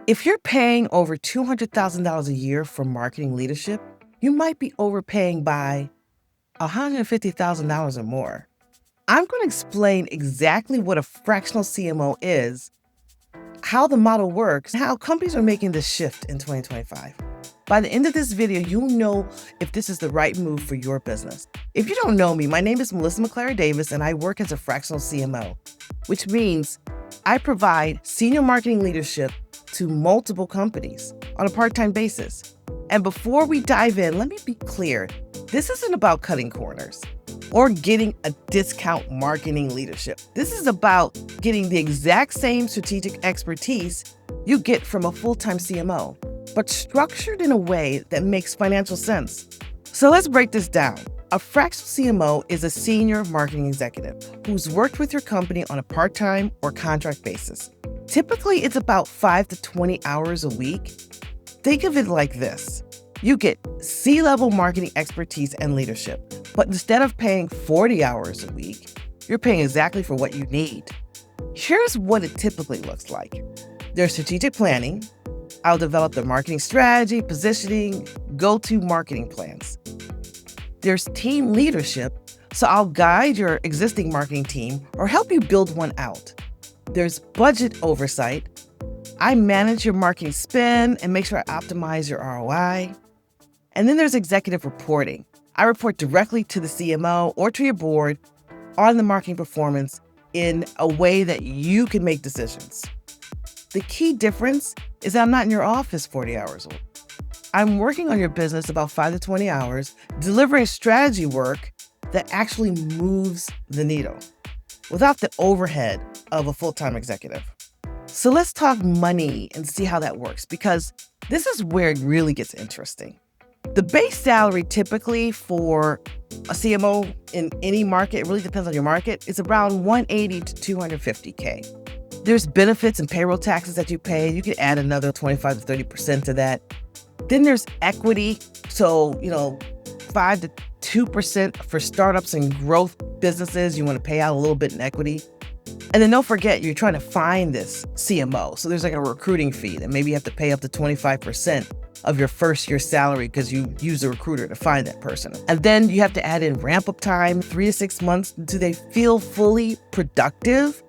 If you're paying over $200,000 a year for marketing leadership, you might be overpaying by $150,000 or more. I'm going to explain exactly what a fractional CMO is, how the model works, and how companies are making this shift in 2025. By the end of this video, you'll know if this is the right move for your business. If you don't know me, my name is Melissa McClary Davis, and I work as a fractional CMO, which means I provide senior marketing leadership to multiple companies on a part-time basis. And before we dive in, let me be clear. This isn't about cutting corners or getting a discount marketing leadership. This is about getting the exact same strategic expertise you get from a full-time CMO, but structured in a way that makes financial sense. So let's break this down. A fractional CMO is a senior marketing executive who's worked with your company on a part-time or contract basis. Typically, it's about 5 to 20 hours a week. Think of it like this. You get C-level marketing expertise and leadership, but instead of paying 40 hours a week, you're paying exactly for what you need. Here's what it typically looks like. There's strategic planning. I'll develop the marketing strategy, positioning, go-to marketing plans. There's team leadership, so I'll guide your existing marketing team or help you build one out. There's budget oversight. I manage your marketing spend and make sure I optimize your ROI. And then there's executive reporting. I report directly to the CMO or to your board on the marketing performance in a way that you can make decisions. The key difference is that I'm not in your office 40 hours a week. I'm working on your business about 5 to 20 hours, delivering strategy work that actually moves the needle without the overhead of a full-time executive. So let's talk money and see how that works, because this is where it really gets interesting. The base salary typically for a CMO in any market, it really depends on your market, is around $180 to $250K. There's benefits and payroll taxes that you pay. You can add another 25 to 30% to that. Then there's equity. So, 5 to 2% for startups and growth businesses. You want to pay out a little bit in equity. And then don't forget, you're trying to find this CMO. So there's like a recruiting fee that maybe you have to pay up to 25% of your first year's salary because you use a recruiter to find that person. And then you have to add in ramp up time, 3 to 6 months. Do they feel fully productive?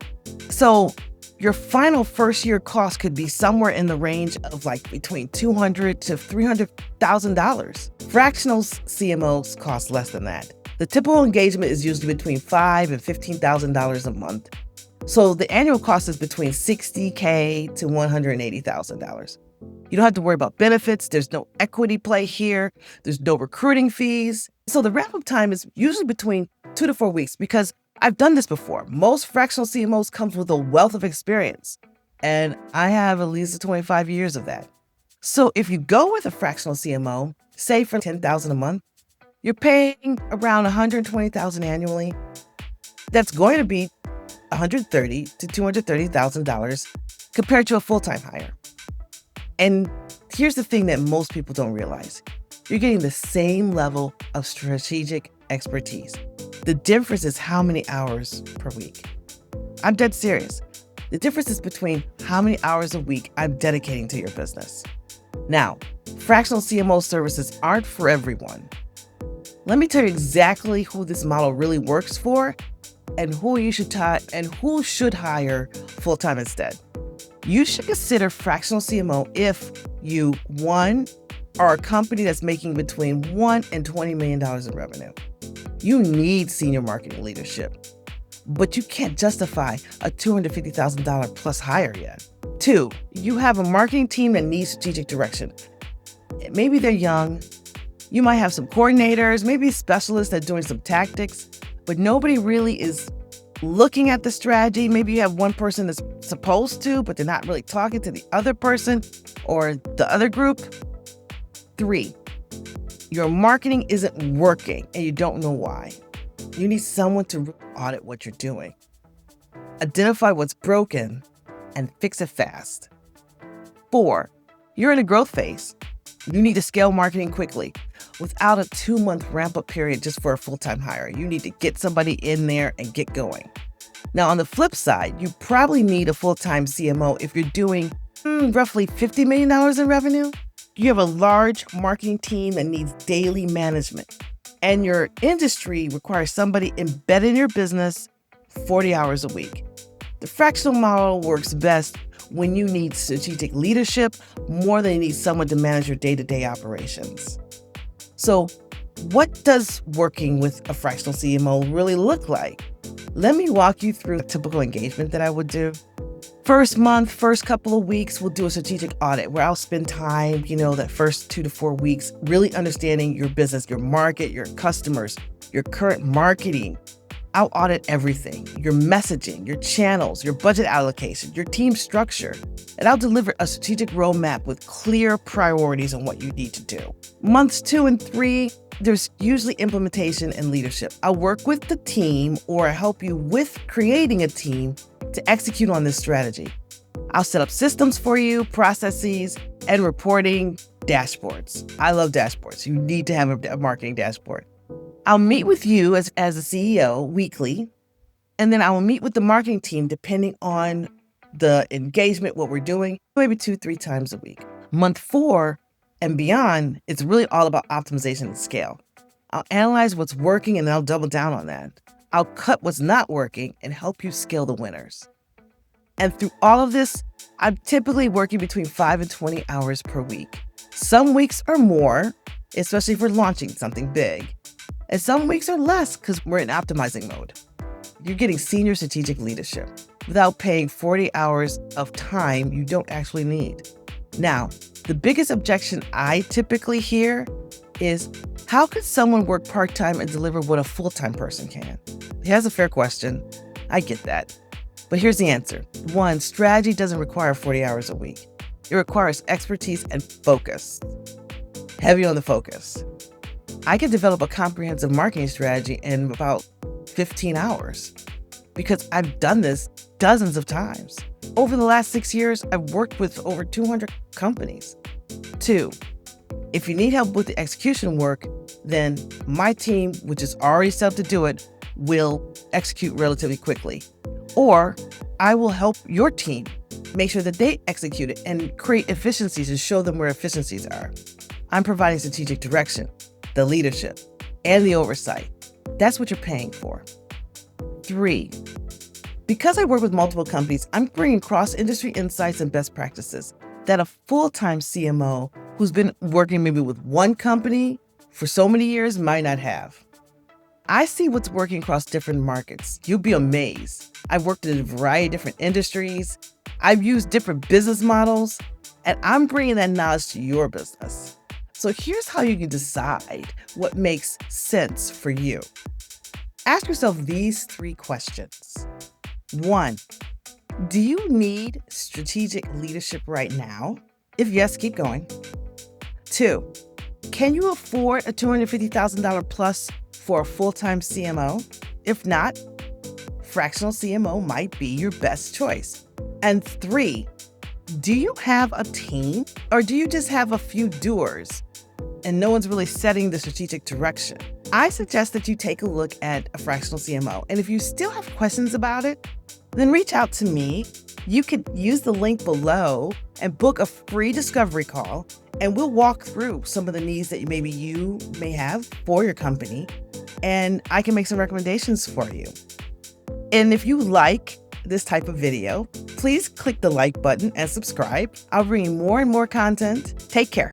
So your final first year cost could be somewhere in the range of like between $200,000 to $300,000. Fractional CMOs cost less than that. The typical engagement is usually between $5,000 and $15,000 a month. So the annual cost is between $60K to $180,000. You don't have to worry about benefits. There's no equity play here. There's no recruiting fees. So the wrap-up time is usually between 2 to 4 weeks because I've done this before. Most fractional CMOs comes with a wealth of experience, and I have at least 25 years of that. So if you go with a fractional CMO, say for $10,000 a month, you're paying around $120,000 annually. That's going to be $130,000 to $230,000 compared to a full-time hire. And here's the thing that most people don't realize. You're getting the same level of strategic expertise. The difference is how many hours per week. I'm dead serious. The difference is between how many hours a week I'm dedicating to your business. Now, fractional CMO services aren't for everyone. Let me tell you exactly who this model really works for and who should hire full-time instead. You should consider fractional CMO if you, 1, are a company that's making between $1 and $20 million in revenue. You need senior marketing leadership, but you can't justify a $250,000 plus hire yet. 2, you have a marketing team that needs strategic direction. Maybe they're young. You might have some coordinators, maybe specialists that are doing some tactics, but nobody really is looking at the strategy. Maybe you have one person that's supposed to, but they're not really talking to the other person or the other group. 3, your marketing isn't working and you don't know why. You need someone to audit what you're doing. Identify what's broken and fix it fast. 4, you're in a growth phase. You need to scale marketing quickly without a 2-month ramp-up period just for a full-time hire. You need to get somebody in there and get going. Now, on the flip side, you probably need a full-time CMO if you're doing roughly $50 million in revenue, you have a large marketing team that needs daily management, and your industry requires somebody embedded in your business 40 hours a week. The fractional model works best when you need strategic leadership more than you need someone to manage your day-to-day operations. So what does working with a fractional CMO really look like? Let me walk you through a typical engagement that I would do. First month, first couple of weeks, we'll do a strategic audit where I'll spend time, that first 2 to 4 weeks, really understanding your business, your market, your customers, your current marketing. I'll audit everything, your messaging, your channels, your budget allocation, your team structure, and I'll deliver a strategic roadmap with clear priorities on what you need to do. Months 2 and 3, there's usually implementation and leadership. I'll work with the team or help you with creating a team to execute on this strategy. I'll set up systems for you, processes, and reporting dashboards. I love dashboards. You need to have a marketing dashboard. I'll meet with you as a CEO weekly, and then I will meet with the marketing team depending on the engagement, what we're doing, maybe 2-3 times a week. Month 4 and beyond, it's really all about optimization and scale. I'll analyze what's working and then I'll double down on that. I'll cut what's not working and help you scale the winners. And through all of this, I'm typically working between 5 and 20 hours per week. Some weeks are more, especially if we're launching something big. And some weeks are less because we're in optimizing mode. You're getting senior strategic leadership without paying 40 hours of time you don't actually need. Now, the biggest objection I typically hear is, how could someone work part-time and deliver what a full-time person can? That's a fair question. I get that. But here's the answer. 1, strategy doesn't require 40 hours a week. It requires expertise and focus. Heavy on the focus. I could develop a comprehensive marketing strategy in about 15 hours because I've done this dozens of times. Over the last 6 years, I've worked with over 200 companies. 2, if you need help with the execution work, then my team, which is already set up to do it, will execute relatively quickly. Or I will help your team make sure that they execute it and create efficiencies and show them where efficiencies are. I'm providing strategic direction, the leadership, and the oversight. That's what you're paying for. 3, because I work with multiple companies, I'm bringing cross-industry insights and best practices that a full-time CMO who's been working maybe with one company for so many years might not have. I see what's working across different markets. You'll be amazed. I've worked in a variety of different industries. I've used different business models, and I'm bringing that knowledge to your business. So here's how you can decide what makes sense for you. Ask yourself these 3 questions. 1, do you need strategic leadership right now? If yes, keep going. 2, can you afford a $250,000 plus for a full-time CMO? If not, fractional CMO might be your best choice. And 3, do you have a team or do you just have a few doers and no one's really setting the strategic direction? I suggest that you take a look at a fractional CMO. And if you still have questions about it, then reach out to me. You could use the link below and book a free discovery call, and we'll walk through some of the needs that maybe you may have for your company, and I can make some recommendations for you. And if you like this type of video, please click the like button and subscribe. I'll bring you more and more content. Take care.